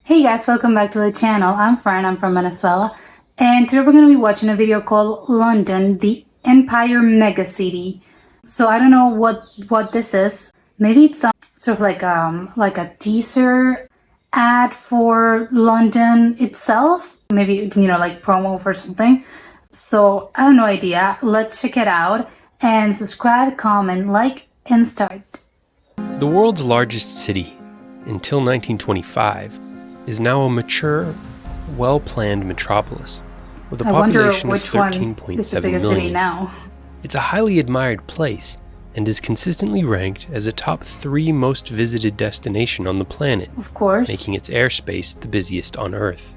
Hey guys, welcome back to the channel. I'm Fran, I'm from Venezuela, and today we're going to be watching a video called London, the Empire Megacity. So I don't know what this is. Maybe it's sort of like a teaser ad for London itself. Maybe, like promo for something. So I have no idea. Let's check it out and subscribe, comment, like, and start. The world's largest city, until 1925, is now a mature, well-planned metropolis with a population of 13.7 million. Now. It's a highly admired place and is consistently ranked as a top 3 most visited destination on the planet, of course, making its airspace the busiest on Earth.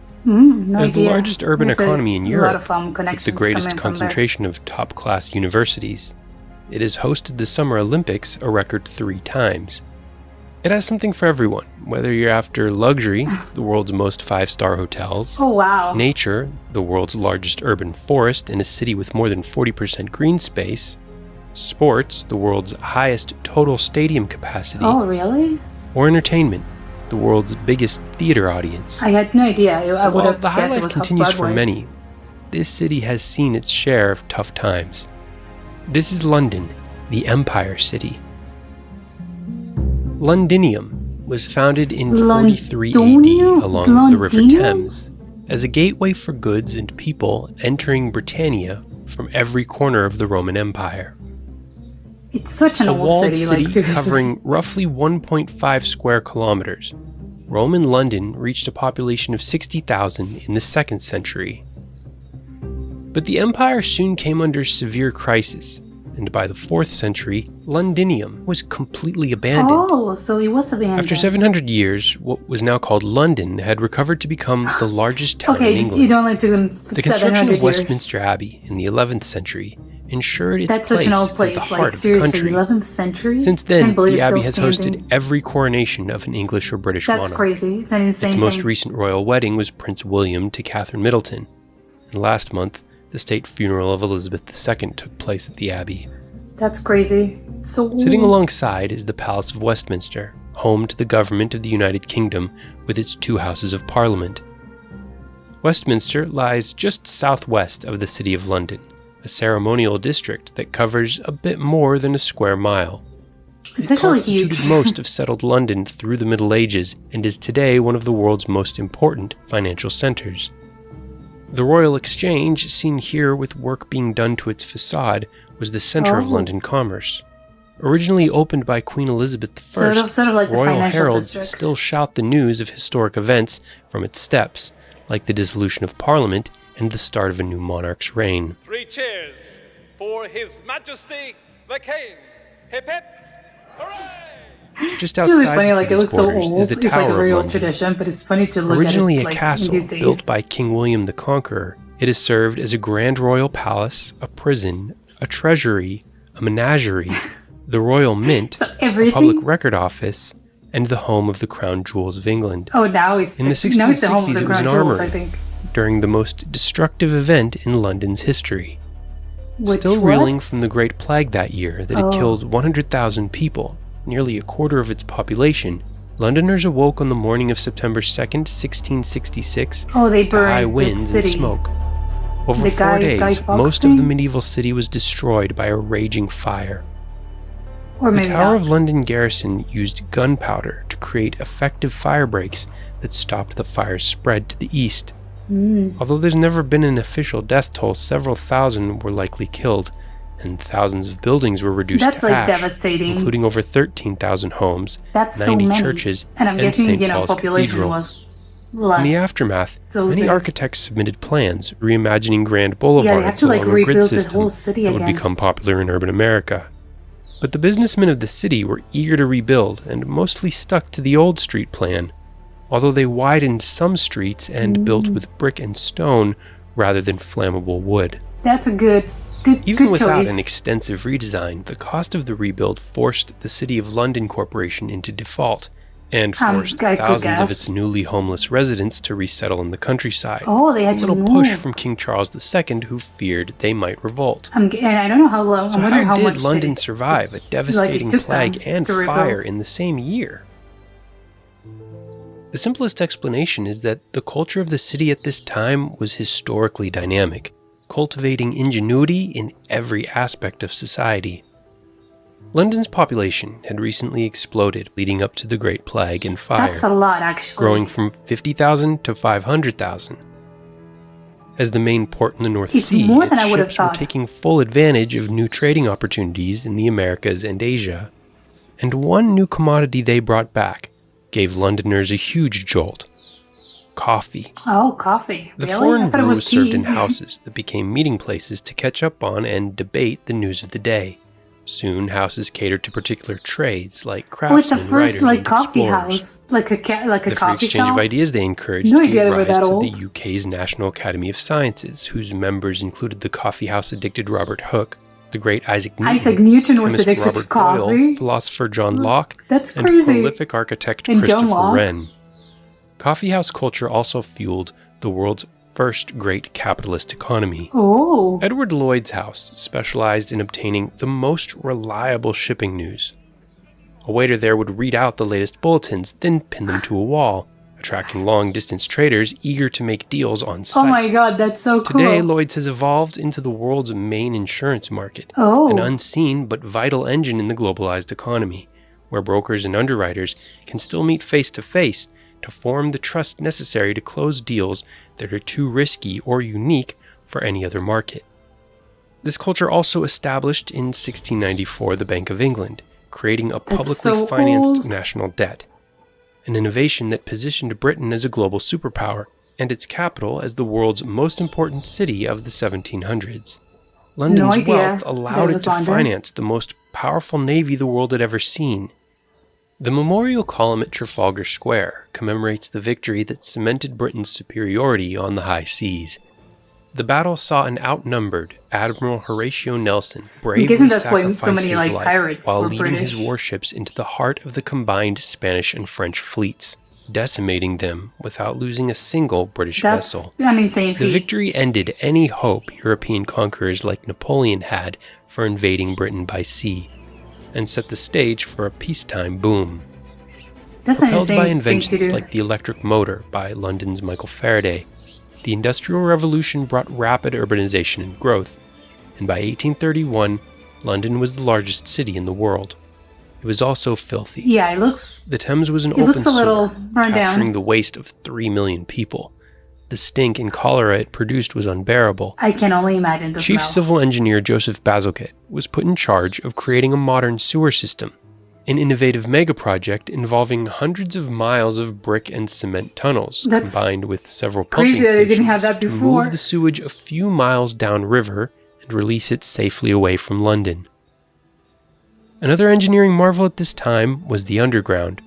As the largest urban economy in Europe, with the greatest concentration concentration of top-class universities, it has hosted the Summer Olympics a record 3 times. It has something for everyone, whether you're after luxury, the world's most 5-star hotels, nature, the world's largest urban forest in a city with more than 40% green space, sports, the world's highest total stadium capacity, or entertainment, the world's biggest theater audience. I had no idea. I would have the high guessed it life was continues for Broadway. many. This city has seen its share of tough times. This is London, the Empire City. Londinium was founded in 43 AD along the River Thames as a gateway for goods and people entering Britannia from every corner of the Roman Empire. It's such an A old walled city, city covering roughly 1.5 square kilometers, Roman London reached a population of 60,000 in the 2nd century. But the empire soon came under severe crisis, and by the 4th century, Londinium was completely abandoned. Oh, so it was abandoned. After 700 years, what was now called London had recovered to become the largest town in England. It only took them 700 The construction of years. Westminster Abbey in the 11th century ensured its That's place such an old place. as the heart Like, of the seriously, country. 11th century? Since then, Can't believe the it's Abbey still has standing. hosted every coronation of an English or British That's monarch. crazy. It's an insane Its most thing. recent royal wedding was Prince William to Catherine Middleton, and last month, the state funeral of Elizabeth II took place at the Abbey. That's crazy. So Sitting alongside is the Palace of Westminster, home to the government of the United Kingdom with its 2 houses of Parliament. Westminster lies just southwest of the City of London, a ceremonial district that covers a bit more than a square mile. it's It actually constituted huge. most of settled London through the Middle Ages and is today one of the world's most important financial centers. The Royal Exchange, seen here with work being done to its facade, was the center of London commerce. Originally opened by Queen Elizabeth I, Sort of like the royal financial heralds district. still shout the news of historic events from its steps, like the dissolution of Parliament and the start of a new monarch's reign. 3 cheers for His Majesty the King. Hip hip, hooray! Just It's really outside funny, the like it city's looks so borders old. is the It's like Tower a of very old London. tradition, but it's funny to look Originally at it a like castle in these days. built by King William the Conqueror, it has served as a grand royal palace, a prison, a treasury, a menagerie, the royal mint, So a everything. public record office, and the home of the crown jewels of England. Oh, now it's In the now it's the home of 1660s, the it was an Crown Jewels, armory. I think. During the most destructive event in London's history. Which Still reeling was? from the Great Plague that year that had killed 100,000 people, nearly a quarter of its population, Londoners awoke on the morning of September 2nd, 1666, Oh, they to high burned winds the and city. smoke. Over The 4 Guy days, Fawkes most of the thing? medieval city was destroyed by a raging fire. Or The maybe Tower not. of London garrison used gunpowder to create effective fire breaks that stopped the fire's spread to the east. Although there's never been an official death toll, several thousand were likely killed, and thousands of buildings were reduced That's to like ash, devastating. including over 13,000 homes, That's 90 so many. churches, And I'm guessing, St. Paul's population Cathedral. was less. In the aftermath, Those many days. architects submitted plans reimagining grand boulevards have to, like, along a grid rebuild the system whole city that would again. become popular in urban America. But the businessmen of the city were eager to rebuild and mostly stuck to the old street plan, although they widened some streets and built with brick and stone rather than flammable wood. That's a good Even good without choice. an extensive redesign, the cost of the rebuild forced the City of London Corporation into default and forced I could thousands of guess. its newly homeless residents to resettle in the countryside. Oh, they had a to little move. push from King Charles II, who feared they might revolt. And I don't know how long. So I'm wondering how how much did London did it, survive a devastating took them plague and to rebuild. fire in the same year? The simplest explanation is that the culture of the city at this time was historically dynamic, cultivating ingenuity in every aspect of society. London's population had recently exploded leading up to the Great Plague and Fire, That's a lot, actually. growing from 50,000 to 500,000. As the main port in the North It's Sea, more than I its would have ships were thought. taking full advantage of new trading opportunities in the Americas and Asia. And one new commodity they brought back gave Londoners a huge jolt: coffee. Oh, coffee. The Really? I foreign thought it brew was was served tea. in houses that became meeting places to catch up on and debate the news of the day. Soon, houses catered to particular trades like Oh, it's the craftsmen, first writers, and coffee explorers. house, like a The free coffee exchange shop. of ideas they encouraged No gave idea they were rise that to old. the UK's National Academy of Sciences, whose members included the coffee house addicted Robert Hooke, the great Isaac Newton, Isaac Newton was chemist addicted Robert to coffee. Boyle, philosopher John Locke, That's and crazy. prolific architect And John Christopher Locke. Wren. Coffeehouse culture also fueled the world's first great capitalist economy. Oh, Edward Lloyd's house specialized in obtaining the most reliable shipping news. A waiter there would read out the latest bulletins, then pin them to a wall, attracting long-distance traders eager to make deals on site. oh my God, that's so cool. Today, Lloyd's has evolved into the world's main insurance market, Oh. an unseen but vital engine in the globalized economy, where brokers and underwriters can still meet face-to-face to form the trust necessary to close deals that are too risky or unique for any other market. This culture also established in 1694 the Bank of England, creating a publicly so financed old. national debt, an innovation that positioned Britain as a global superpower and its capital as the world's most important city of the 1700s. London's idea wealth that allowed it it was to London. finance the most powerful navy the world had ever seen. The memorial column at Trafalgar Square commemorates the victory that cemented Britain's superiority on the high seas. The battle saw an outnumbered Admiral Horatio Nelson bravely guessing that's why sacrifice so many, his life pirates while were leading his British. warships into the heart of the combined Spanish and French fleets, decimating them without losing a single British That's vessel. an insane The feat. victory ended any hope European conquerors like Napoleon had for invading Britain by sea, and set the stage for a peacetime boom. That's an Propelled by insane thing to inventions do. like the electric motor by London's Michael Faraday, the Industrial Revolution brought rapid urbanization and growth, and by 1831, London was the largest city in the world. It was also filthy. Yeah, it looks. The Thames was an It open looks a little sewer, run down. capturing the waste of 3 million people. The stink and cholera it produced was unbearable. I can only imagine the Chief smell. Civil Engineer Joseph Bazalgette was put in charge of creating a modern sewer system, an innovative mega-project involving hundreds of miles of brick and cement tunnels, That's combined with several pumping crazy that they didn't have stations that to before. move the sewage a few miles downriver and release it safely away from London. Another engineering marvel at this time was the underground.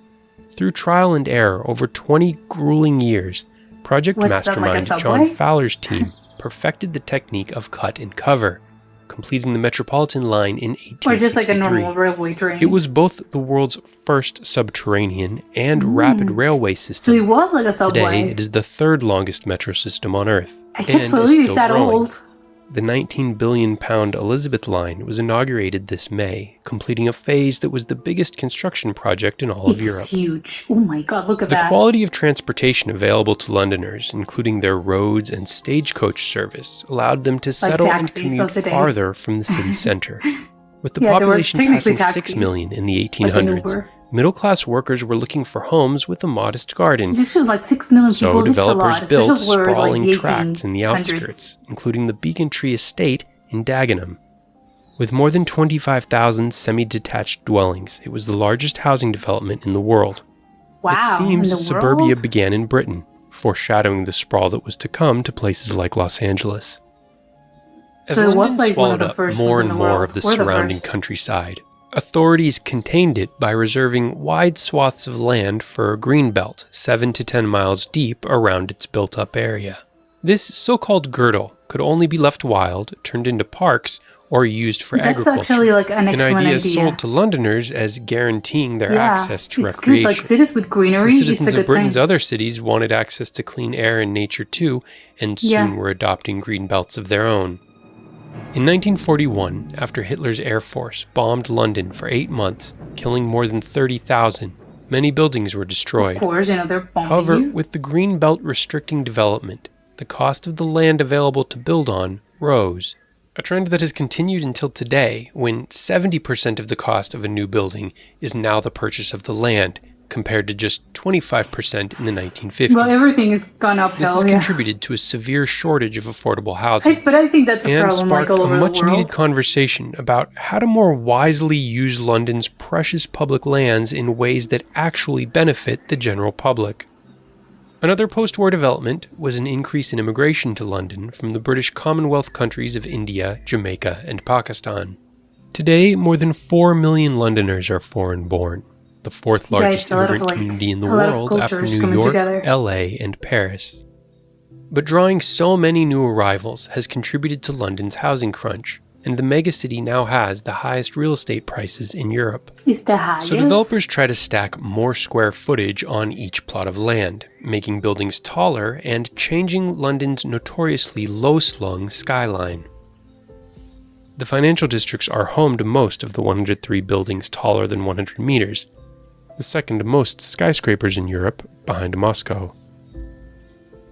Through trial and error over 20 grueling years, project What's that, like a mastermind John subway? Fowler's team perfected the technique of cut and cover, completing the Metropolitan line in 1863. Or just like a normal railway train. It was both the world's first subterranean and rapid railway So system. it was like a subway. Today, it is the third longest metro system on Earth, I can't and is believe still it's that growing. old. The 19 billion pound Elizabeth line was inaugurated this May, completing a phase that was the biggest construction project in all of It's Europe. huge. Oh my God, look at The that. quality of transportation available to Londoners, including their roads and stagecoach service, allowed them to settle and taxis commute of the day. farther from the city center. With the Yeah, they were population technically passing 6 taxis, million in the like an 1800s, Uber. middle-class workers were looking for homes with a modest garden. It just feels like 6 million people. So That's a developers lot, built especially for sprawling like the tracts in the 1800s. outskirts, including the Beacon Tree Estate in Dagenham. With more than 25,000 semi-detached dwellings, it was the largest housing development in the world. Wow, It seems in the suburbia world? began in Britain, foreshadowing the sprawl that was to come to places like Los Angeles. As So it was London like one of swallowed the up first more ones and in the more world. of the We're the surrounding first. countryside, authorities contained it by reserving wide swaths of land for a green belt 7 to 10 miles deep around its built-up area. This so-called girdle could only be left wild, turned into parks, or used for That's agriculture. actually like an excellent idea idea. sold to Londoners as guaranteeing their Yeah, access to it's recreation. good. Like cities with greenery, The it's citizens a of good Britain's thing. other cities wanted access to clean air and nature too, and soon Yeah. were adopting green belts of their own. In 1941, after Hitler's air force bombed London for 8 months, killing more than 30,000, Many buildings were destroyed. Of course, they're bombing However, you. with the green belt restricting development, the cost of the land available to build on rose, a trend that has continued until today, when 70% of the cost of a new building is now the purchase of the land, compared to just 25% in the 1950s. Well, everything has gone uphill. This has contributed to a severe shortage of affordable housing. But I think that's a and problem sparked all a over the world. much-needed conversation about how to more wisely use London's precious public lands in ways that actually benefit the general public. Another post-war development was an increase in immigration to London from the British Commonwealth countries of India, Jamaica, and Pakistan. Today, more than 4 million Londoners are foreign-born, the fourth largest immigrant community in the world after New York, LA, and Paris. But drawing so many new arrivals has contributed to London's housing crunch, and the megacity now has the highest real estate prices in Europe. It's the highest? So developers try to stack more square footage on each plot of land, making buildings taller and changing London's notoriously low-slung skyline. The financial districts are home to most of the 103 buildings taller than 100 meters, the second most skyscrapers in Europe, behind Moscow.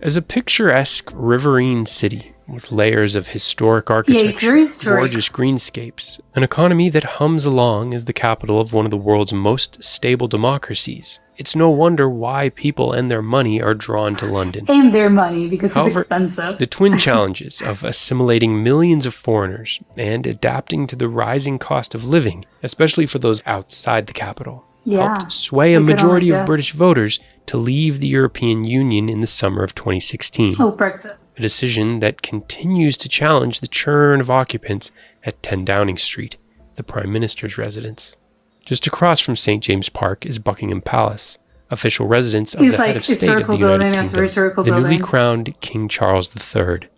As a picturesque riverine city with layers of historic architecture, gorgeous greenscapes, an economy that hums along as the capital of one of the world's most stable democracies, it's no wonder why people and their money are drawn to London. And their money, because However, it's expensive. The twin challenges of assimilating millions of foreigners and adapting to the rising cost of living, especially for those outside the capital, helped sway a majority of British voters to leave the European Union in the summer of 2016. Oh, Brexit. A decision that continues to challenge the churn of occupants at 10 Downing Street, the Prime Minister's residence. Just across from St. James Park is Buckingham Palace, official residence of the head of state of the United Kingdom, the newly crowned King Charles III.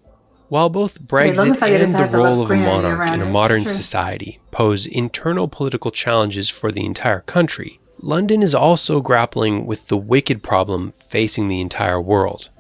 While both Brexit and the role of a monarch in a modern society pose internal political challenges for the entire country, London is also grappling with the wicked problem facing the entire world: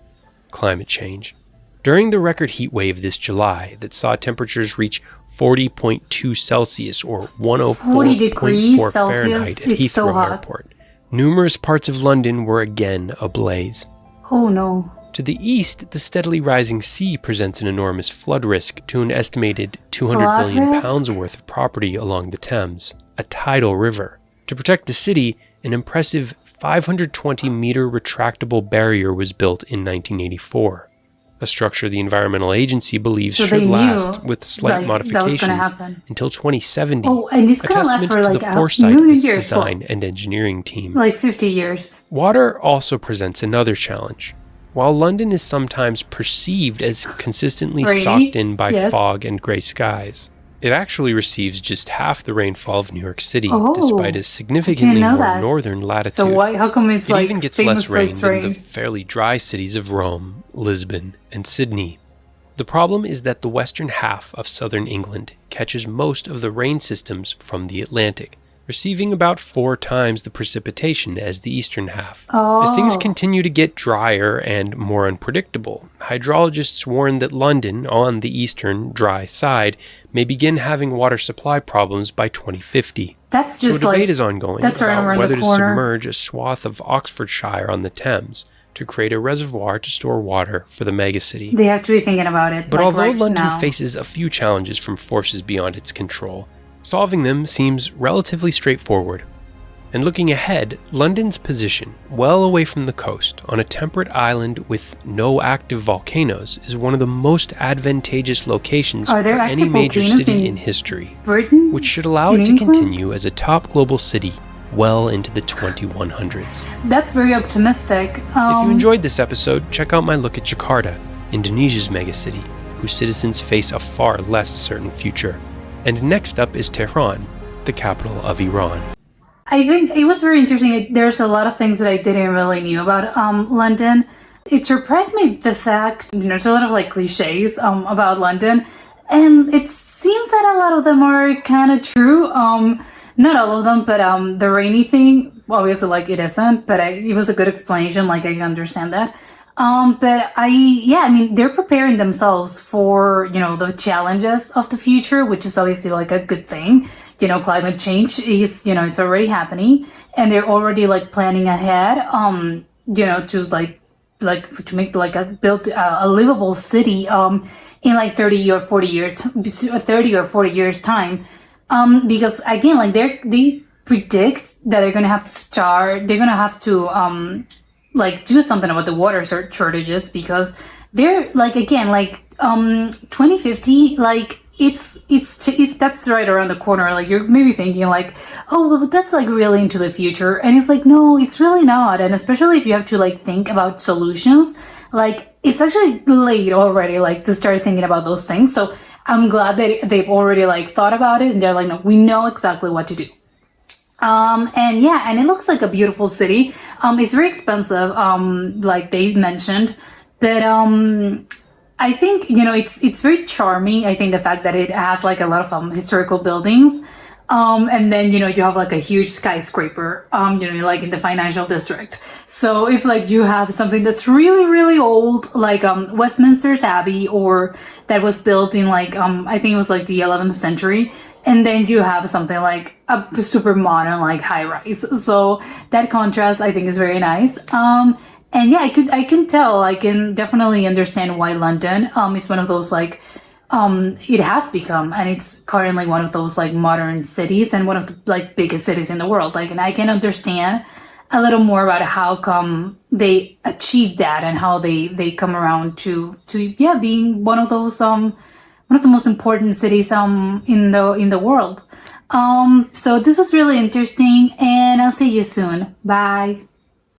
climate change. During the record heat wave this July that saw temperatures reach 40.2 Celsius or 104.4 Fahrenheit at Heathrow Airport, numerous parts of London were again ablaze. Oh no. To the east, the steadily rising sea presents an enormous flood risk to an estimated £200 billion worth of property along the Thames, a tidal river. To protect the city, an impressive 520-meter retractable barrier was built in 1984, a structure the Environmental Agency believes should last, with slight modifications, until 2070, and it's a testament to the foresight of its design and engineering team. Like 50 years. Water also presents another challenge. While London is sometimes perceived as consistently socked in by fog and grey skies, it actually receives just half the rainfall of New York City, despite a significantly more northern latitude. So how come it even gets less rain than the fairly dry cities of Rome, Lisbon, and Sydney. The problem is that the western half of southern England catches most of the rain systems from the Atlantic, receiving about 4 times the precipitation as the eastern half. As things continue to get drier and more unpredictable, hydrologists warn that London, on the eastern, dry side, may begin having water supply problems by 2050. That's just so debate is ongoing about whether to corner. submerge a swath of Oxfordshire on the Thames to create a reservoir to store water for the megacity. They have to be thinking about it. But although London faces a few challenges from forces beyond its control, solving them seems relatively straightforward. And looking ahead, London's position, well away from the coast, on a temperate island with no active volcanoes, is one of the most advantageous locations for any major city in history, Britain? which should allow it to continue as a top global city well into the 2100s. That's very optimistic. If you enjoyed this episode, check out my look at Jakarta, Indonesia's megacity, whose citizens face a far less certain future. And next up is Tehran, the capital of Iran. I think it was very interesting. There's a lot of things that I didn't really knew about London. It surprised me the fact, there's a lot of cliches about London, and it seems that a lot of them are kind of true. Not all of them, but the rainy thing, obviously it isn't, but it was a good explanation, I understand that. But I mean, they're preparing themselves for, the challenges of the future, which is obviously like a good thing. Climate change is, it's already happening, and they're already like planning ahead, to to make like build a livable city, in like 30 or 40 years, 30 or 40 years time. Because again, like they predict that they're gonna have to, like do something about the water shortages, because they're like, again, like 2050, like it's that's right around the corner. Like, you're maybe thinking like, oh well, but that's like really into the future, and it's like, no, it's really not. And especially if you have to like think about solutions, like it's actually late already, like to start thinking about those things. So I'm glad that they've already like thought about it, and they're like, no, we know exactly what to do. And yeah, and it looks like a beautiful city. It's very expensive, like they mentioned, but I think, it's very charming. I think the fact that it has like a lot of historical buildings, and then you have like a huge skyscraper, like in the financial district. So it's like you have something that's really really old, like Westminster's Abbey, or that was built in like I think it was like the 11th century. And then you have something like a super modern, like high rise. So that contrast, I think, is very nice. And yeah, I can tell, I can definitely understand why London is one of those like, it has become, and it's currently one of those like modern cities, and one of the like biggest cities in the world. Like, and I can understand a little more about how come they achieved that, and how they come around to yeah, being one of those one of the most important cities in the world. So this was really interesting, and I'll see you soon. Bye.